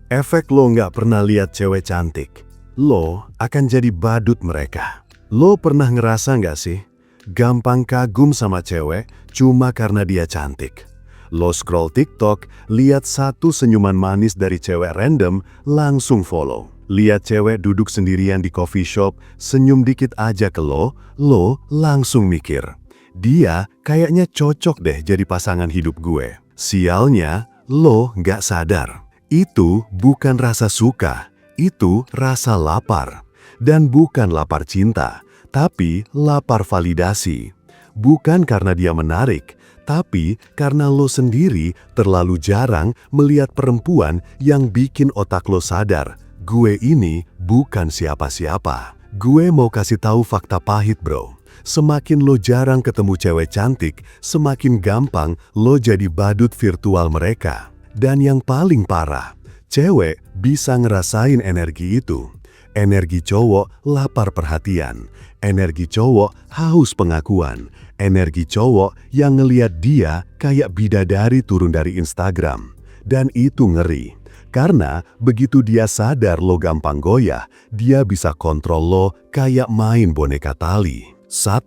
Efek lo nggak pernah lihat cewek cantik, lo akan jadi badut mereka. Lo pernah ngerasa nggak sih, gampang kagum sama cewek cuma karena dia cantik? Lo scroll TikTok, lihat satu senyuman manis dari cewek random, langsung follow. Lihat cewek duduk sendirian di coffee shop, senyum dikit aja ke lo langsung mikir, dia kayaknya cocok deh jadi pasangan hidup gue. Sialnya, lo nggak sadar. Itu bukan rasa suka, itu rasa lapar. Dan bukan lapar cinta, tapi lapar validasi. Bukan karena dia menarik, tapi karena lo sendiri terlalu jarang melihat perempuan yang bikin otak lo sadar, gue ini bukan siapa-siapa. Gue mau kasih tahu fakta pahit, bro. Semakin lo jarang ketemu cewek cantik, semakin gampang lo jadi badut virtual mereka. Dan yang paling parah, cewek bisa ngerasain energi itu. Energi cowok lapar perhatian, energi cowok haus pengakuan, energi cowok yang ngeliat dia kayak bidadari turun dari Instagram. Dan itu ngeri, karena begitu dia sadar lo gampang goyah, dia bisa kontrol lo kayak main boneka tali. 1.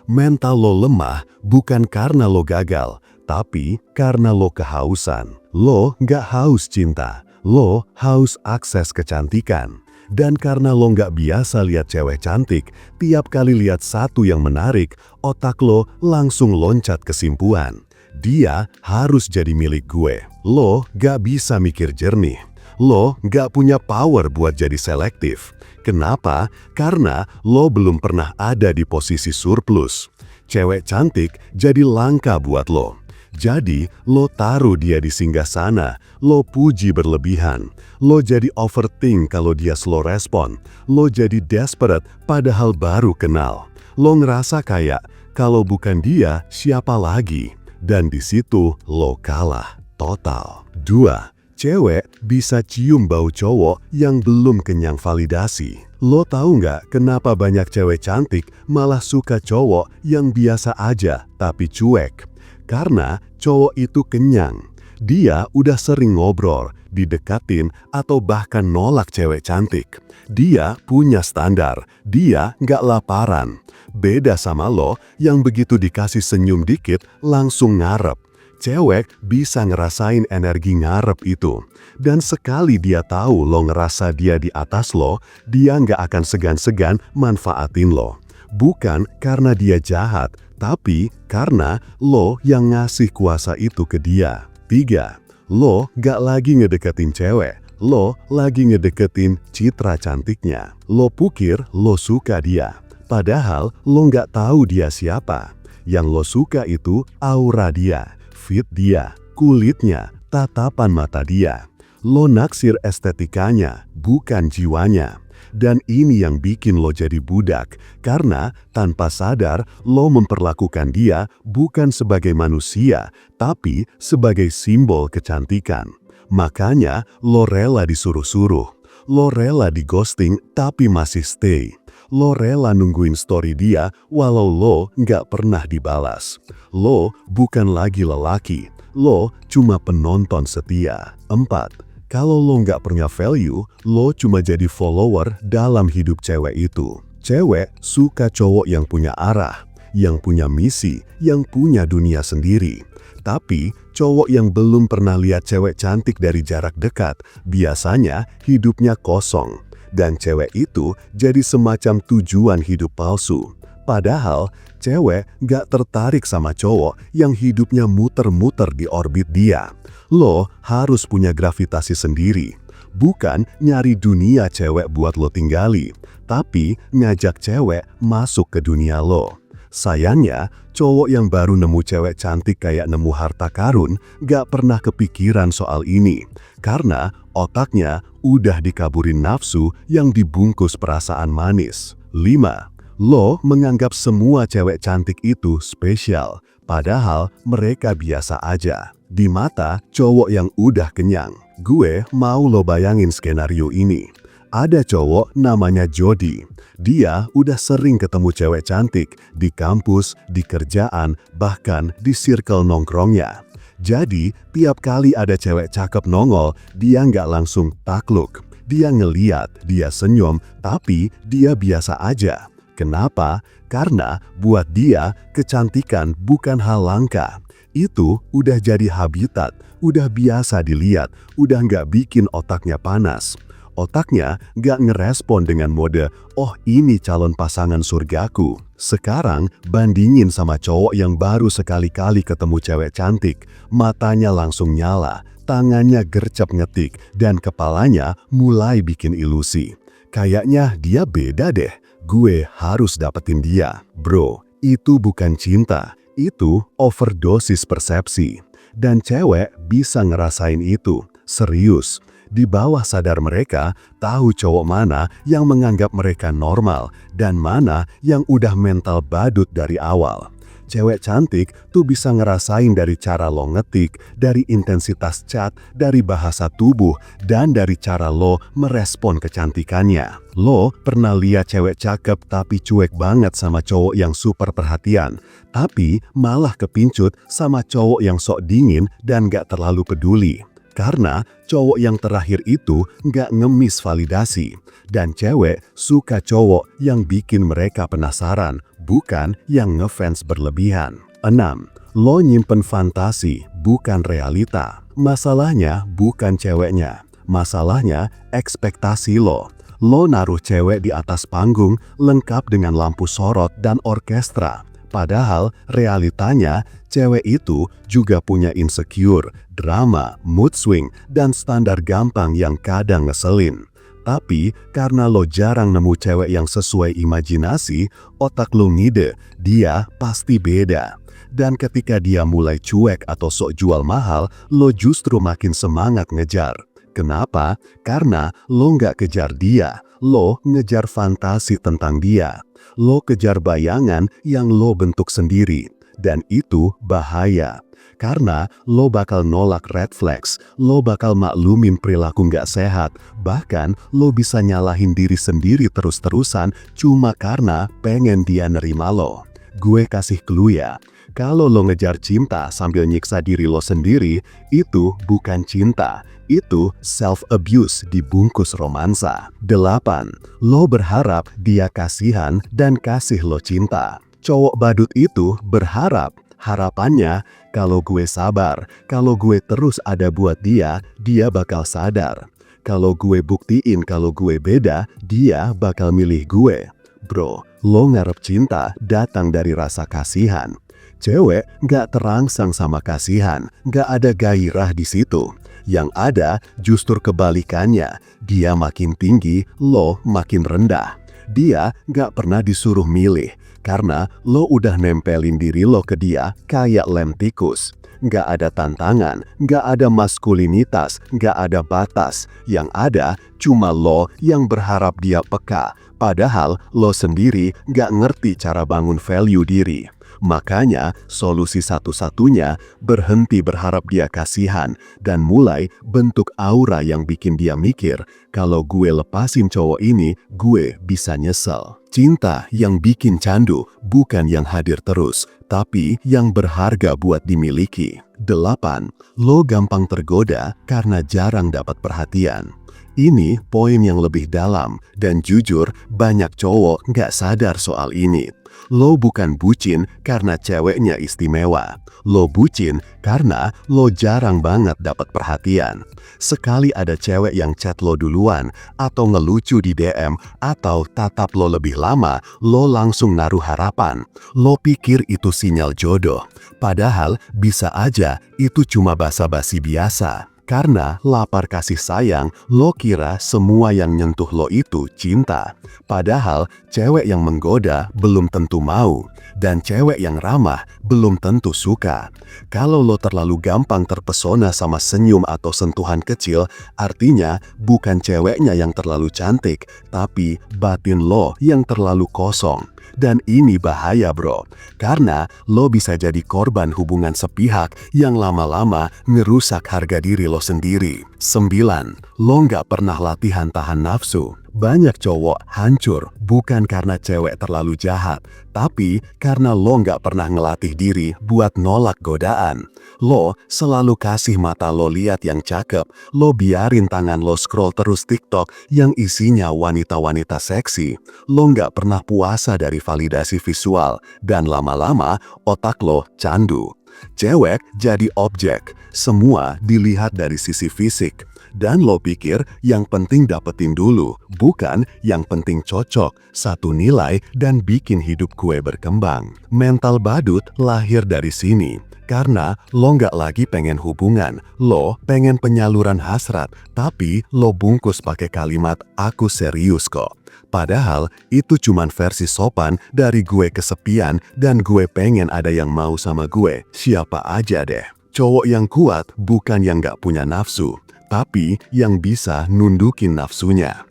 Mental lo lemah bukan karena lo gagal, tapi karena lo kehausan. Lo nggak haus cinta, lo haus akses kecantikan. Dan karena lo nggak biasa lihat cewek cantik, tiap kali lihat satu yang menarik, otak lo langsung loncat kesimpulan. Dia harus jadi milik gue. Lo nggak bisa mikir jernih. Lo nggak punya power buat jadi selektif. Kenapa? Karena lo belum pernah ada di posisi surplus. Cewek cantik jadi langka buat lo. Jadi, lo taruh dia di singgasana, lo puji berlebihan, lo jadi overthink kalau dia slow respon, lo jadi desperate padahal baru kenal. Lo ngerasa kayak, kalau bukan dia, siapa lagi? Dan di situ lo kalah total. 2. Cewek bisa cium bau cowok yang belum kenyang validasi. Lo tahu nggak kenapa banyak cewek cantik malah suka cowok yang biasa aja tapi cuek? Karena cowok itu kenyang. Dia udah sering ngobrol, didekatin, atau bahkan nolak cewek cantik. Dia punya standar, dia nggak laparan. Beda sama lo yang begitu dikasih senyum dikit langsung ngarep. Cewek bisa ngerasain energi ngarep itu. Dan sekali dia tahu lo ngerasa dia di atas lo, dia nggak akan segan-segan manfaatin lo. Bukan karena dia jahat, tapi karena lo yang ngasih kuasa itu ke dia. 3. Lo gak lagi ngedeketin cewek, lo lagi ngedeketin citra cantiknya. Lo pikir lo suka dia, padahal lo gak tahu dia siapa. Yang lo suka itu aura dia, fit dia, kulitnya, tatapan mata dia. Lo naksir estetikanya, bukan jiwanya. Dan ini yang bikin lo jadi budak, karena tanpa sadar lo memperlakukan dia bukan sebagai manusia, tapi sebagai simbol kecantikan. Makanya lo rela disuruh-suruh, lo rela di ghosting tapi masih stay. Lo rela nungguin story dia walau lo nggak pernah dibalas. Lo bukan lagi lelaki, lo cuma penonton setia. 4. Kalau lo nggak punya value, lo cuma jadi follower dalam hidup cewek itu. Cewek suka cowok yang punya arah, yang punya misi, yang punya dunia sendiri. Tapi cowok yang belum pernah lihat cewek cantik dari jarak dekat, biasanya hidupnya kosong. Dan cewek itu jadi semacam tujuan hidup palsu. Padahal cewek nggak tertarik sama cowok yang hidupnya muter-muter di orbit dia. Lo harus punya gravitasi sendiri. Bukan nyari dunia cewek buat lo tinggali, tapi ngajak cewek masuk ke dunia lo. Sayangnya, cowok yang baru nemu cewek cantik kayak nemu harta karun gak pernah kepikiran soal ini. Karena otaknya udah dikaburin nafsu yang dibungkus perasaan manis. 5. Lo menganggap semua cewek cantik itu spesial, padahal mereka biasa aja. Di mata cowok yang udah kenyang. Gue mau lo bayangin skenario ini. Ada cowok namanya Jody. Dia udah sering ketemu cewek cantik di kampus, di kerjaan, bahkan di circle nongkrongnya. Jadi, tiap kali ada cewek cakep nongol, dia nggak langsung takluk. Dia ngeliat, dia senyum, tapi dia biasa aja. Kenapa? Karena buat dia, kecantikan bukan hal langka. Itu udah jadi habitat, udah biasa dilihat, udah nggak bikin otaknya panas. Otaknya nggak ngerespon dengan mode, oh ini calon pasangan surgaku. Sekarang bandingin sama cowok yang baru sekali-kali ketemu cewek cantik, matanya langsung nyala, tangannya gercep ngetik, dan kepalanya mulai bikin ilusi. Kayaknya dia beda deh, gue harus dapetin dia. Bro, itu bukan cinta, itu overdosis persepsi. Dan cewek bisa ngerasain itu, serius. Di bawah sadar mereka tahu cowok mana yang menganggap mereka normal dan mana yang udah mental badut dari awal. Cewek cantik tuh bisa ngerasain dari cara lo ngetik, dari intensitas chat, dari bahasa tubuh, dan dari cara lo merespon kecantikannya. Lo pernah lihat cewek cakep tapi cuek banget sama cowok yang super perhatian, tapi malah kepincut sama cowok yang sok dingin dan gak terlalu peduli. Karena cowok yang terakhir itu nggak ngemis validasi. Dan cewek suka cowok yang bikin mereka penasaran, bukan yang ngefans berlebihan. 6. Lo nyimpen fantasi, bukan realita. Masalahnya bukan ceweknya. Masalahnya ekspektasi lo. Lo naruh cewek di atas panggung lengkap dengan lampu sorot dan orkestra. Padahal realitanya cewek itu juga punya insecure, drama, mood swing, dan standar gampang yang kadang ngeselin. Tapi karena lo jarang nemu cewek yang sesuai imajinasi, otak lo ngide, dia pasti beda. Dan ketika dia mulai cuek atau sok jual mahal, lo justru makin semangat ngejar. Kenapa? Karena lo nggak kejar dia, lo ngejar fantasi tentang dia. Lo kejar bayangan yang lo bentuk sendiri, dan itu bahaya. Karena lo bakal nolak red flags, lo bakal maklumin perilaku nggak sehat, bahkan lo bisa nyalahin diri sendiri terus-terusan cuma karena pengen dia nerima lo. Gue kasih clue ya, kalau lo ngejar cinta sambil nyiksa diri lo sendiri, itu bukan cinta. Itu self-abuse dibungkus romansa. 8. Lo berharap dia kasihan dan kasih lo cinta. Cowok badut itu berharap, harapannya kalau gue sabar, kalau gue terus ada buat dia, dia bakal sadar. Kalau gue buktiin kalau gue beda, dia bakal milih gue. Bro, lo ngarep cinta datang dari rasa kasihan. Cewek nggak terangsang sama kasihan, nggak ada gairah di situ. Yang ada justru kebalikannya, dia makin tinggi, lo makin rendah. Dia nggak pernah disuruh milih, karena lo udah nempelin diri lo ke dia kayak lem tikus. Nggak ada tantangan, nggak ada maskulinitas, nggak ada batas. Yang ada cuma lo yang berharap dia peka, padahal lo sendiri nggak ngerti cara bangun value diri. Makanya solusi satu-satunya berhenti berharap dia kasihan dan mulai bentuk aura yang bikin dia mikir, kalau gue lepasin cowok ini, gue bisa nyesel. Cinta yang bikin candu bukan yang hadir terus, tapi yang berharga buat dimiliki. 8. Lo gampang tergoda karena jarang dapat perhatian. Ini poin yang lebih dalam, dan jujur banyak cowok nggak sadar soal ini. Lo bukan bucin karena ceweknya istimewa. Lo bucin karena lo jarang banget dapat perhatian. Sekali ada cewek yang chat lo duluan, atau ngelucu di DM, atau tatap lo lebih lama, lo langsung naruh harapan. Lo pikir itu sinyal jodoh. Padahal bisa aja itu cuma basa-basi biasa. Karena lapar kasih sayang, lo kira semua yang nyentuh lo itu cinta. Padahal cewek yang menggoda belum tentu mau, dan cewek yang ramah belum tentu suka. Kalau lo terlalu gampang terpesona sama senyum atau sentuhan kecil, artinya bukan ceweknya yang terlalu cantik, tapi batin lo yang terlalu kosong. Dan ini bahaya bro, karena lo bisa jadi korban hubungan sepihak yang lama-lama ngerusak harga diri lo sendiri. 9. Lo nggak pernah latihan tahan nafsu. Banyak cowok hancur bukan karena cewek terlalu jahat, tapi karena lo nggak pernah ngelatih diri buat nolak godaan. Lo selalu kasih mata lo lihat yang cakep, lo biarin tangan lo scroll terus TikTok yang isinya wanita-wanita seksi. Lo nggak pernah puasa dari validasi visual, dan lama-lama otak lo candu. Cewek jadi objek, semua dilihat dari sisi fisik. Dan lo pikir yang penting dapetin dulu, bukan yang penting cocok, satu nilai, dan bikin hidup gue berkembang. Mental badut lahir dari sini. Karena lo nggak lagi pengen hubungan, lo pengen penyaluran hasrat, tapi lo bungkus pakai kalimat "aku serius kok". Padahal itu cuman versi sopan dari gue kesepian dan gue pengen ada yang mau sama gue, siapa aja deh. Cowok yang kuat bukan yang nggak punya nafsu, tapi yang bisa nundukin nafsunya.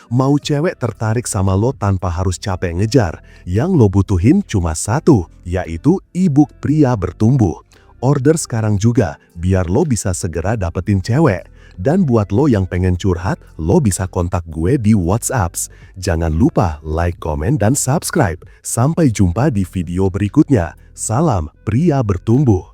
Mau cewek tertarik sama lo tanpa harus capek ngejar, yang lo butuhin cuma satu, yaitu e-book Pria Bertumbuh. Order sekarang juga, biar lo bisa segera dapetin cewek. Dan buat lo yang pengen curhat, lo bisa kontak gue di WhatsApp. Jangan lupa like, komen, dan subscribe. Sampai jumpa di video berikutnya. Salam Pria Bertumbuh.